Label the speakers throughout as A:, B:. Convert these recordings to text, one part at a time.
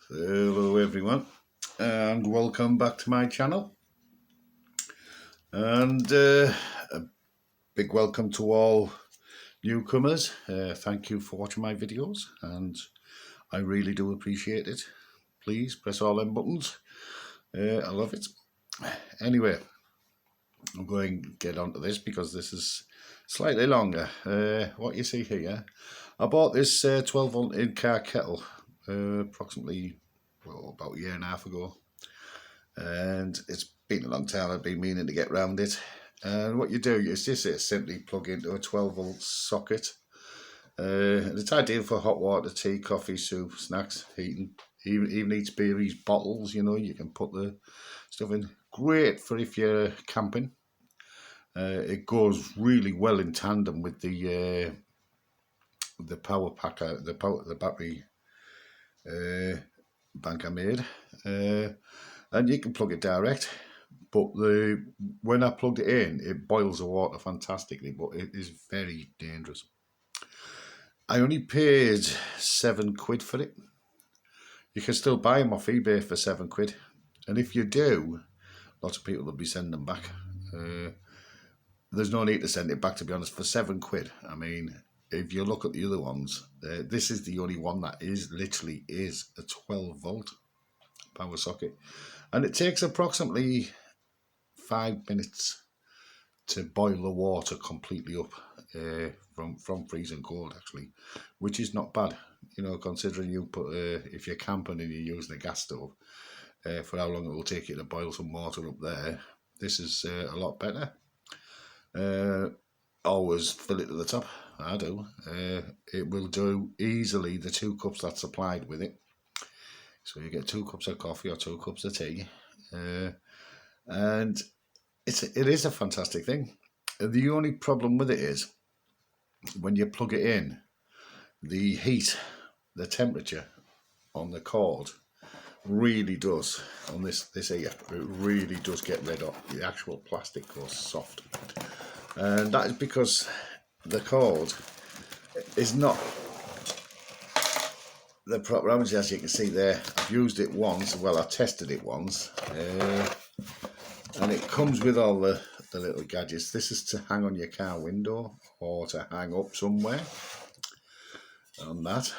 A: Hello everyone and welcome back to my channel, and a big welcome to all newcomers. Thank you for watching my videos and I really do appreciate it. Please press all them buttons. I love it. Anyway, I'm going to get onto this because this is slightly longer. What you see here, I bought this 12 volt in-car kettle approximately about a year and a half ago, and it's been a long time. I've been meaning to get round it. And what you do is just simply plug into a 12 volt socket. And it's ideal for hot water, tea, coffee, soup, snacks, heating, even eats beeries, bottles, you know, you can put the stuff in. Great for if you're camping. It goes really well in tandem with the power pack, the battery bank I made, and you can plug it direct. But when I plugged it in, it boils the water fantastically, but it is very dangerous. I only paid £7 for it. You can still buy them off eBay for £7, and if you do, lots of people will be sending them back. There's no need to send it back, to be honest, for £7. I mean, if you look at the other ones, this is the only one that literally is a 12 volt power socket, and it takes approximately 5 minutes to boil the water completely up, from freezing cold actually, which is not bad, you know, considering you put if you're camping and you're using a gas stove, for how long it will take you to boil some water up there. This is a lot better. Always fill it to the top. I do. It will do easily the 2 cups that's supplied with it. So you get 2 cups of coffee or 2 cups of tea, and it is a fantastic thing. The only problem with it is when you plug it in, the heat, the temperature on the cord really does, on this here, it really does get red hot. The actual plastic goes soft, and that is because the cord is not the proper amount. As you can see there, I've used it once. Well, I tested it once, and it comes with all the little gadgets. This is to hang on your car window or to hang up somewhere on that.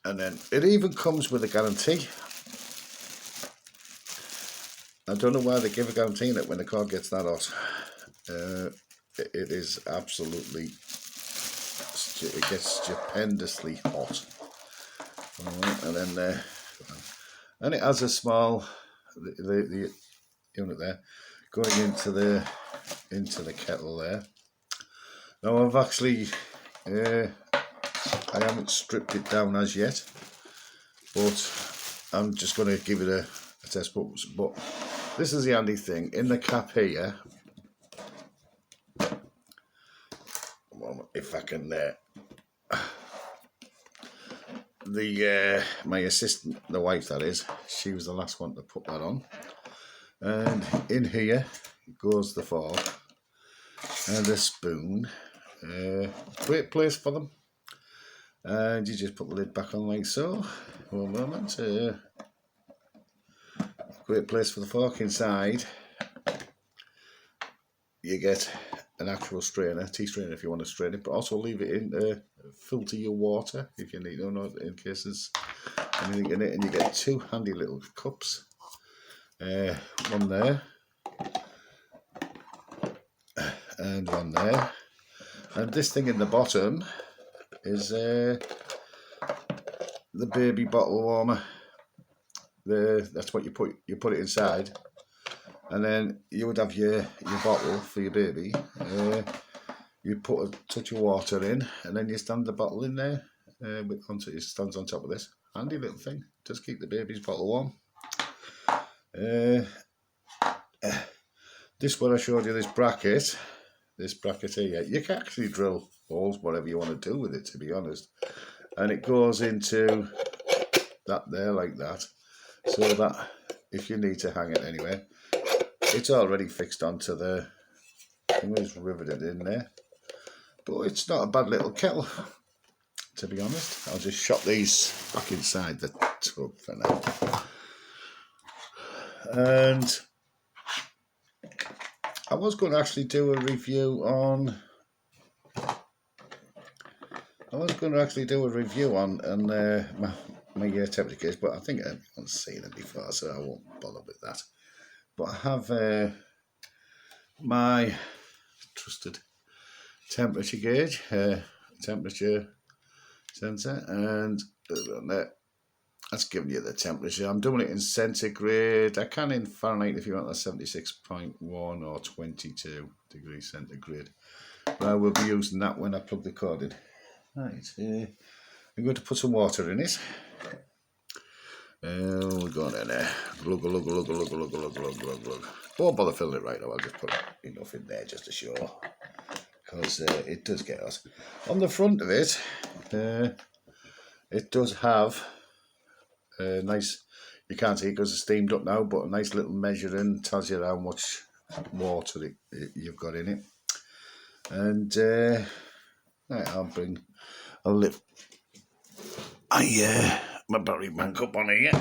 A: And then it even comes with a guarantee. I don't know why they give a guarantee in it when the cord gets that hot. It is absolutely, it gets stupendously hot. And then and it has a small the unit there going into the kettle there. Now I've actually I haven't stripped it down as yet, but I'm just going to give it a test. But this is the handy thing in the cap here. If I can, my assistant, the wife that is, she was the last one to put that on, and in here goes the fork and the spoon. Great place for them. And you just put the lid back on like so. One moment. Great place for the fork. Inside you get an actual strainer, tea strainer if you want to strain it, but also leave it in to filter your water if you need to know, in case there's anything in it. And you get 2 handy little cups, one there and one there, and this thing in the bottom is the baby bottle warmer. That's what you put it inside, and then you would have your bottle for your baby. You put a touch of water in, and then you stand the bottle in there. It stands on top of this handy little thing. Just keep the baby's bottle warm. This what I showed you, this bracket here, you can actually drill holes whatever you want to do with it, to be honest, and it goes into that there like that, so that if you need to hang it anywhere, it's already fixed onto the thing. It's riveted in there. But it's not a bad little kettle. to be honest. I'll just shop these back inside the tub for now. And I was going to actually do a review on my temperature gauge, but I think everyone's seen it before, so I won't bother with that. But I have my trusted temperature gauge, temperature sensor, and that's giving you the temperature. I'm doing it in centigrade. I can in Fahrenheit if you want, that's 76.1 or 22 degrees centigrade. But I will be using that when I plug the cord in. Right, I'm going to put some water in it. We're going in there. Glug, glug, glug, glug, glug, glug, glug, glug, glug. Won't bother filling it right now. I'll just put enough in there just to show, because it does get us. On the front of it, it does have a nice, you can't see it because it's steamed up now, but a nice little measuring, tells you how much water you've got in it. And right, I'll lift my battery bank up on here.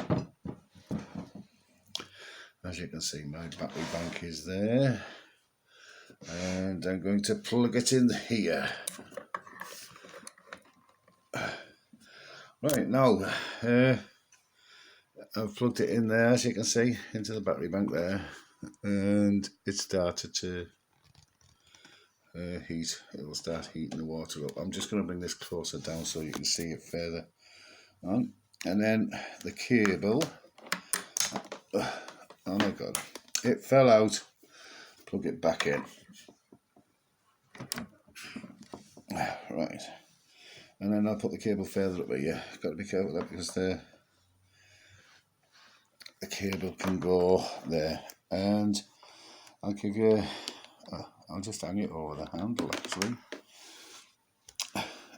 A: As you can see, my battery bank is there, and I'm going to plug it in here. Right, now I've plugged it in there, as you can see, into the battery bank there, and it started to heat. It will start heating the water up. I'm just going to bring this closer down so you can see it further on. And then the cable, oh my god, it fell out. Plug it back in. Right, and then I'll put the cable further up here. Got to be careful with that because the cable can go there, and I'll give you, I'll just hang it over the handle actually,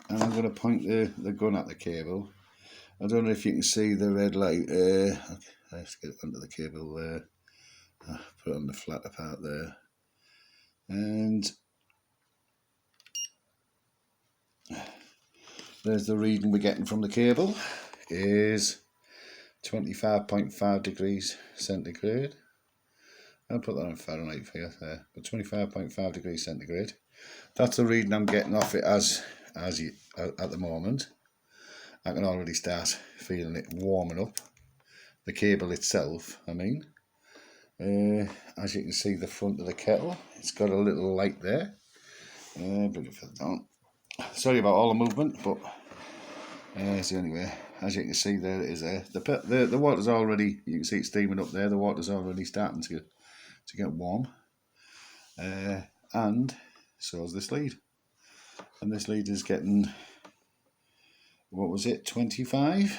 A: and I'm going to point the gun at the cable. I don't know if you can see the red light. Okay, let's get it under the cable there. Put it on the flatter part there, and there's the reading we're getting from the cable is 25.5 degrees centigrade. I'll put that in Fahrenheit for you there, but 25.5 degrees centigrade. That's the reading I'm getting off it at the moment. I can already start feeling it warming up. The cable itself, I mean. As you can see, the front of the kettle, it's got a little light there. Bring it further down. Sorry about all the movement, but it's the only way. As you can see, there it is there. The water's already, you can see it steaming up there. The water's already starting to get warm. And so is this lead. And this lead is getting, what was it, 25?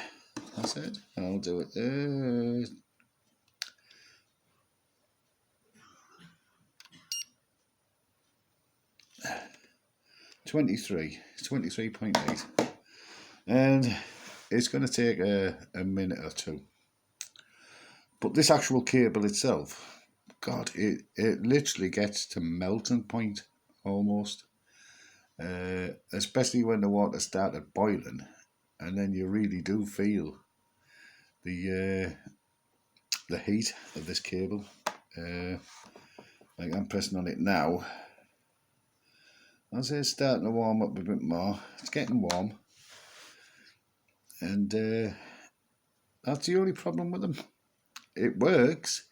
A: I said, I'll do it there. 23.8, and it's going to take a minute or two. But this actual cable itself, God, it literally gets to melting point almost, especially when the water started boiling, and then you really do feel the heat of this cable. Like I'm pressing on it now. As it's starting to warm up a bit more, it's getting warm, and that's the only problem with them. It works.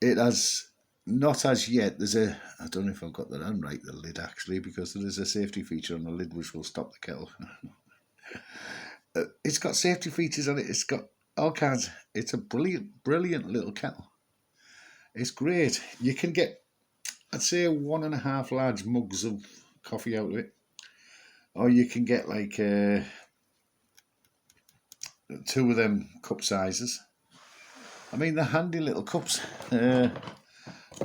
A: It has not as yet. I don't know if I've got that on right, the lid actually, because there is a safety feature on the lid which will stop the kettle. It's got safety features on it. It's got all kinds. It's a brilliant little kettle. It's great. You can get, I'd say, 1.5 large mugs of coffee out of it, or you can get like 2 of them cup sizes. I mean, they're handy little cups. They're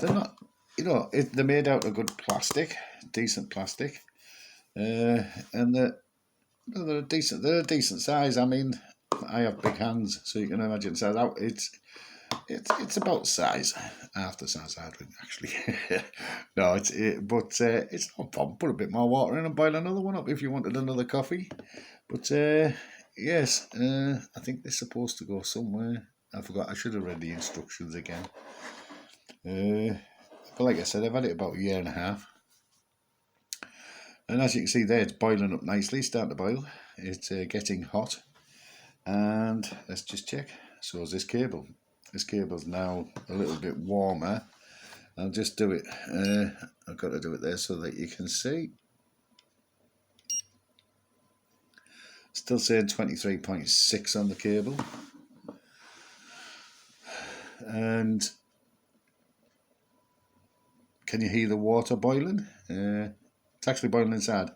A: not, they're made out of good plastic, decent plastic, and they're a decent size. I mean, I have big hands, so you can imagine the size. It's about size, half the size I drink actually. No, it's no problem. Put a bit more water in and boil another one up if you wanted another coffee. But yes, I think they're supposed to go somewhere. I forgot. I should have read the instructions again. But like I said, I've had it about a year and a half. And as you can see there, it's boiling up nicely, starting to boil. It's getting hot. And let's just check. So is this cable. This cable's now a little bit warmer. I'll just do it. I've got to do it there so that you can see. Still saying 23.6 on the cable. And can you hear the water boiling? It's actually boiling inside.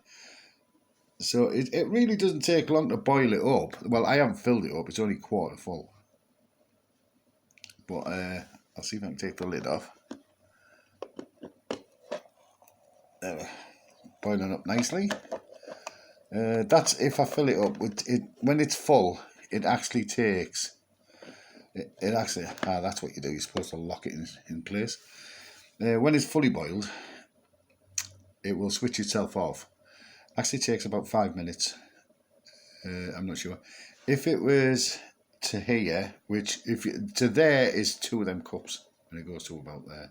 A: So it really doesn't take long to boil it up. Well, I haven't filled it up. It's only quarter full. But I'll see if I can take the lid off. There, boiling up nicely. That's if I fill it up. When it's full, it actually takes. It actually. That's what you do. You're supposed to lock it in place. When it's fully boiled, it will switch itself off. Actually takes about 5 minutes. I'm not sure. If it was to here, to there is 2 of them cups, and it goes to about there.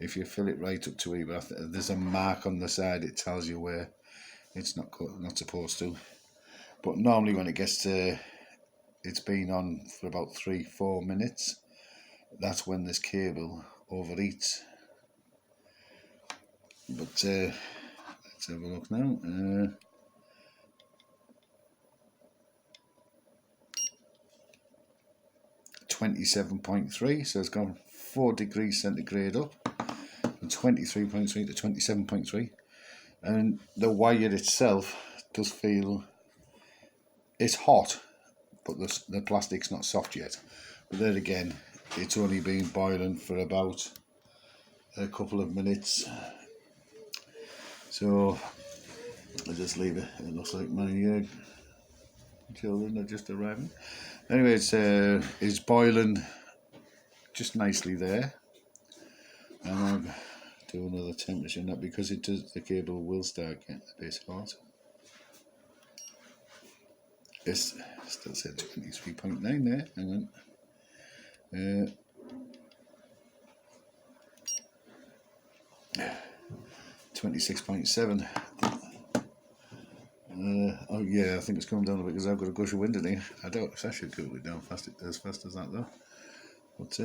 A: If you fill it right up to here, there's a mark on the side. It tells you where it's not supposed to. But normally when it gets to, it's been on for about 3-4 minutes. That's when this cable overheats. But let's have a look now. 27.3, so it's gone 4 degrees centigrade up from 23.3 to 27.3, and the wire itself does feel, it's hot, but the plastic's not soft yet. But then again, it's only been boiling for about a couple of minutes, so I'll just leave it. It looks like my children are just arriving. Anyway, it's boiling just nicely there, and I'll do another temperature on that because the cable will start getting a bit hot. It's still said 23.9 there. Hang on. 26.7. Oh yeah, I think it's coming down a bit because I've got a gush of wind in here. I doubt it's actually cool it down as fast as that though. But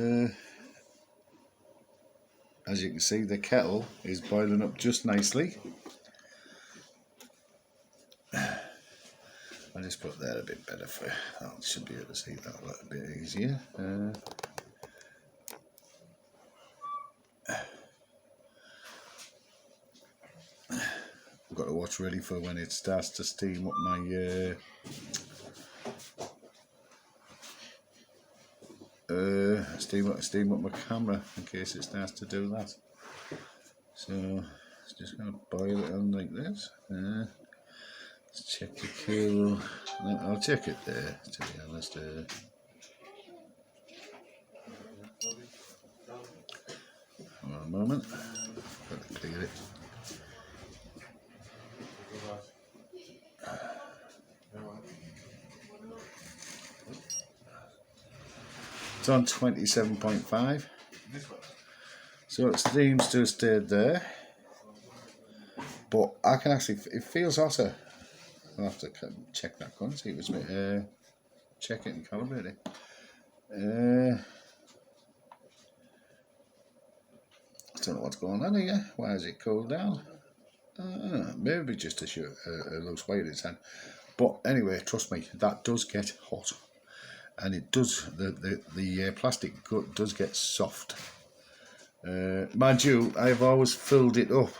A: as you can see, the kettle is boiling up just nicely. I'll just put that a bit better for you. I should be able to see that a little bit easier. I've got to watch ready for when it starts to steam up my steam up my camera in case it starts to do that. So it's just going to boil it on like this. Let's check the cable. No, I'll check it there, to be honest. One moment. I've got to clear it. It's on 27.5. So it seems to have stayed there. But I can actually, it feels hotter. I'll have to check that gun, see if it's check it and calibrate it. I don't know what's going on here. Why has it cooled down? Maybe just a loose wire in its hand. But anyway, trust me, that does get hot, and it does. The plastic does get soft. Mind you, I've always filled it up,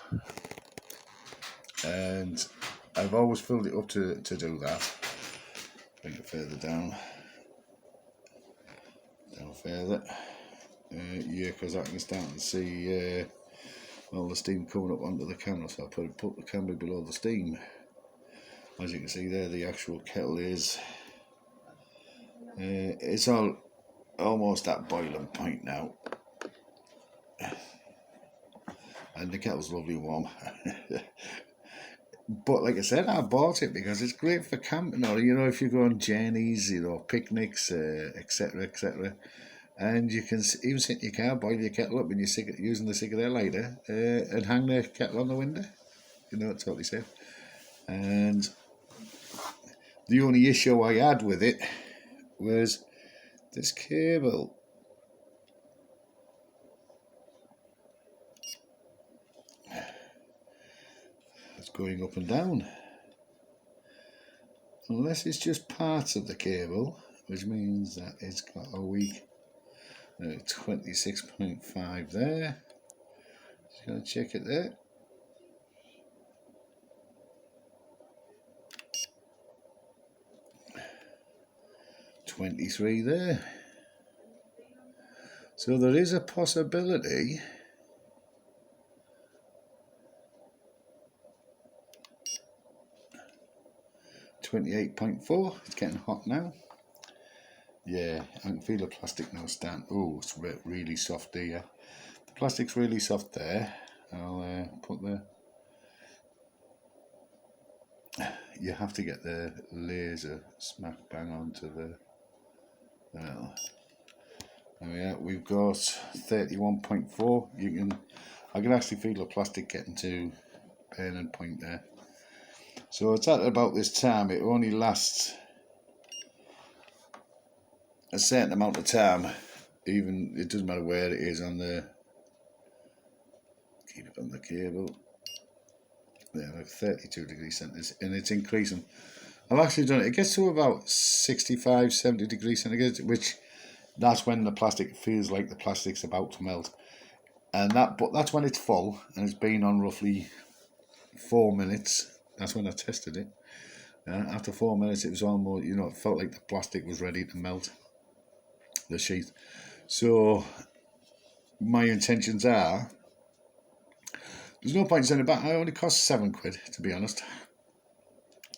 A: and I've always filled it up to do that. Bring it further down further. Yeah, because I can start to see all the steam coming up onto the camera, so I put the camera below the steam. As you can see there, the actual kettle is it's almost at boiling point now, and the kettle's lovely warm. But like I said, I bought it because it's great for camping, or if you go on journeys, picnics, etc., etc. And you can even sit in your car, boil your kettle up, and you're using the cigarette lighter, and hang the kettle on the window. It's totally safe. And the only issue I had with it was this cable. It's going up and down. Unless it's just parts of the cable, which means that it's got a weak 26.5 there. Just going to check it there. 23 there. So there is a possibility 28.4. It's getting hot now. Yeah, I can feel the plastic now stand. Oh, it's really soft here. The plastic's really soft there. I'll put the... You have to get the laser smack bang onto the... Well, yeah, we've got 31.4. I can actually feel the plastic getting to burning point there. So it's at about this time. It only lasts a certain amount of time. Even it doesn't matter where it is on the. Keep it on the cable. Yeah, like 32 degrees centigrade, and it's increasing. I've actually done it. It gets to about 65, 70 degrees centigrade, which that's when the plastic feels like the plastic's about to melt. But that's when it's full and it's been on roughly 4 minutes. That's when I tested it. After 4 minutes, it was almost, it felt like the plastic was ready to melt, the sheath. So my intentions are, there's no point in sending it back. It only cost £7, to be honest.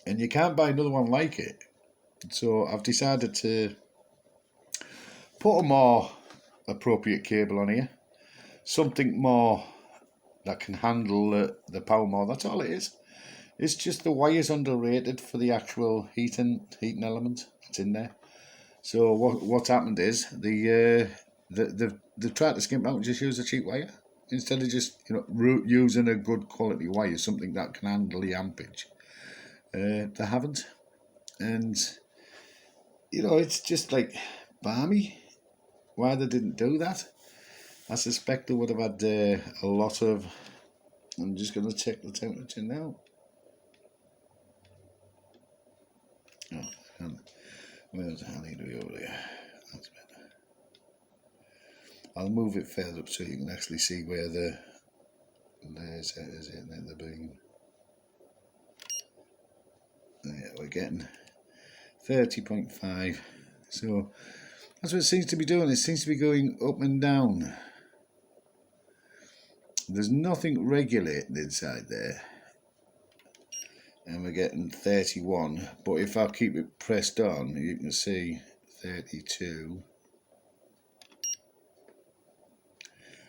A: And you can't buy another one like it. So I've decided to put a more appropriate cable on here. Something more that can handle the power more. That's all it is. It's just the wire's underrated for the actual heating element that's in there. So what's happened is they've tried to skimp out and just use a cheap wire instead of just using a good quality wire, something that can handle the ampage. They haven't, and it's just like balmy why they didn't do that. I suspect they would have had a lot of. I'm just going to check the temperature now. Oh, where's the honey over there? That's better. I'll move it further up so you can actually see where the laser is in the beam. Yeah, we're getting 30.5. So that's what it seems to be doing. It seems to be going up and down. There's nothing regulating inside there. And we're getting 31. But if I keep it pressed on, you can see 32.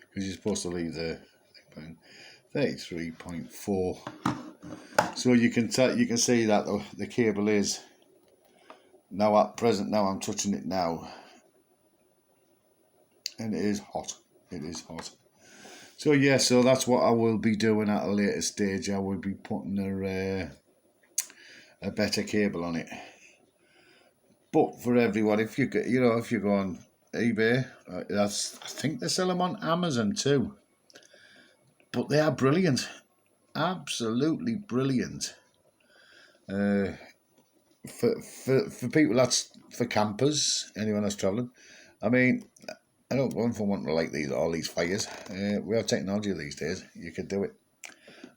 A: Because you're supposed to leave the 33.4. So you can see that the cable is now at present. Now I'm touching it now, and it is hot. It is hot. So yeah, so that's what I will be doing at a later stage. I will be putting a better cable on it. But for everyone, if you go on eBay, I think they sell them on Amazon too. But they are brilliant, absolutely brilliant. For people, that's for campers, anyone that's travelling. I mean, I don't want for wanting to like all these fires. We have technology these days. You could do it.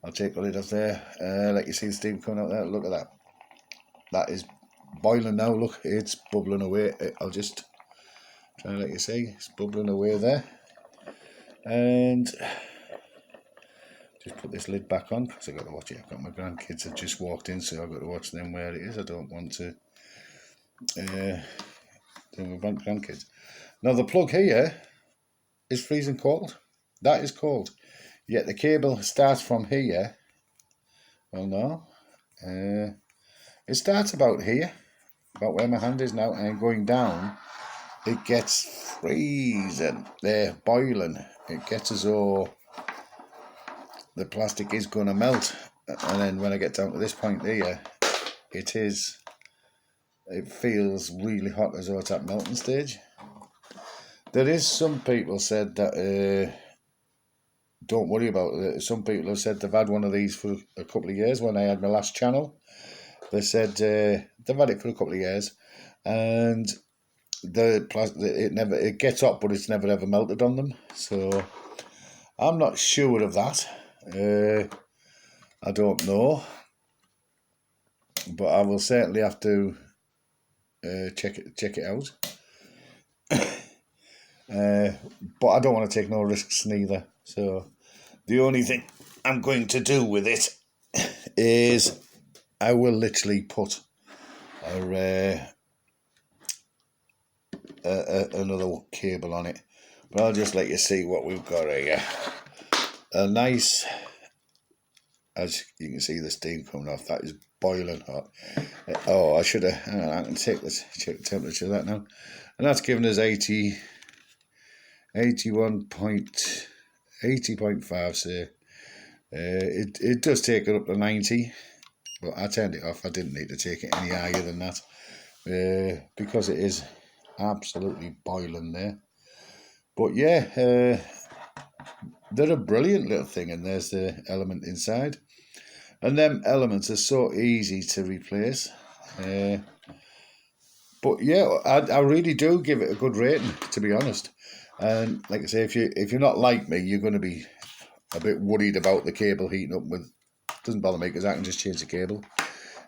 A: I'll take the lid off there. Let you see the steam coming out there. Look at that. That is boiling now. Look, it's bubbling away. I'll just try to let you see. It's bubbling away there. And just put this lid back on because I've got to watch it. I've got my grandkids have just walked in, so I've got to watch them where it is. I don't want to do my grandkids. Now the plug here is freezing cold. That is cold. Yet the cable starts from here. Well, no. It starts about here, about where my hand is now, and going down, it gets freezing. There, boiling. It gets as though the plastic is going to melt. And then when I get down to this point here, it feels really hot, as though it's at melting stage. There is some people said that don't worry about it. Some people have said they've had one of these for a couple of years. When I had my last channel, they said they've had it for a couple of years, and the plastic, it gets hot, but it's never ever melted on them. So I'm not sure of that. I don't know, but I will certainly have to check it out. But I don't want to take no risks neither. So the only thing I'm going to do with it is I will literally put another cable on it. But I'll just let you see what we've got here. A nice, as you can see the steam coming off, that is boiling hot. Oh, I should have, I can check the temperature of that now. And that's given us 80.5, say. It does take it up to 90, but I turned it off. I didn't need to take it any higher than that, because it is absolutely boiling there. But yeah, they're a brilliant little thing, and there's the element inside. And them elements are so easy to replace. But yeah, I really do give it a good rating, to be honest. And like I say, if you're not like me, you're going to be a bit worried about the cable heating up. With doesn't bother me, because I can just change the cable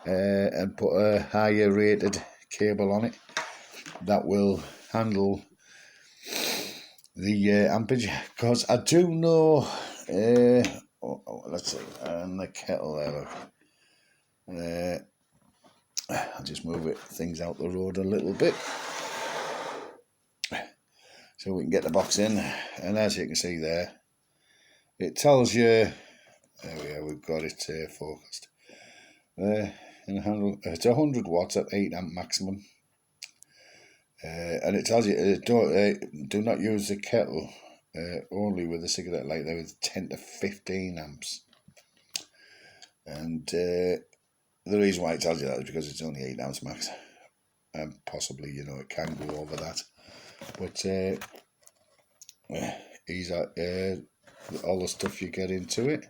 A: and put a higher rated cable on it that will handle the ampage. Because I do know, let's see, and the kettle there, look. I'll just move things out the road a little bit so we can get the box in. And as you can see there, it tells you, there we are, we've got it focused. And handle, it's 100 watts at 8 amp maximum. And it tells you do not use the kettle only with a cigarette lighter with 10 to 15 amps. And the reason why it tells you that is because it's only 8 amps max, and possibly, you know, it can go over that. But these are all the stuff you get into it.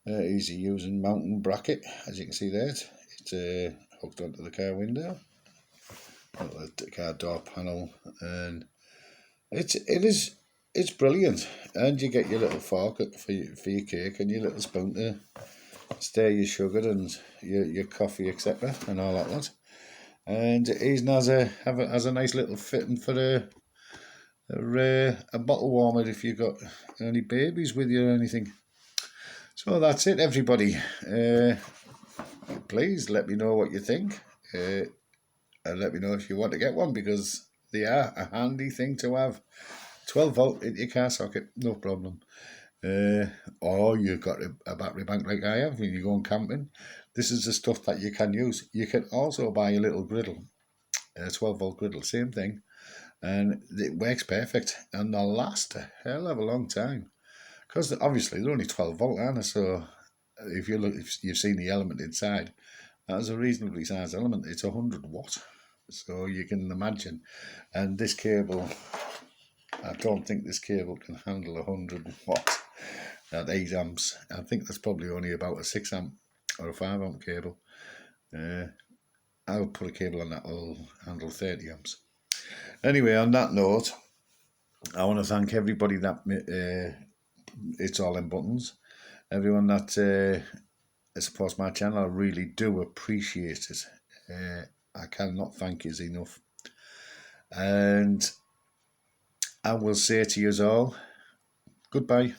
A: Easy using mounting bracket, as you can see there. It's hooked onto the car window, the car door panel, and it's brilliant. And you get your little fork for your cake, and your little spoon to stir your sugar and your coffee, etc., and all that lot. And it even has a nice little fitting for a bottle warmer if you've got any babies with you or anything. So that's it, everybody. Please let me know what you think, and let me know if you want to get one, because they are a handy thing to have. 12 volt in your car socket, no problem. Or you've got a battery bank like I have when you're going camping. This is the stuff that you can use. You can also buy a little griddle, a 12 volt griddle, same thing, and it works perfect, and they'll last a hell of a long time, because obviously they're only 12 volt, aren't they? So if you've seen the element inside, that's a reasonably sized element. It's 100 watt, so you can imagine. And this cable, I don't think this cable can handle 100 watt at 8 amps. I think that's probably only about a 6 amp or a 5 amp cable. I'll put a cable on that will handle 30 amps. Anyway, on that note, I want to thank everybody that it's all in buttons. Everyone that supports my channel, I really do appreciate it. I cannot thank you enough. And I will say to you all, goodbye.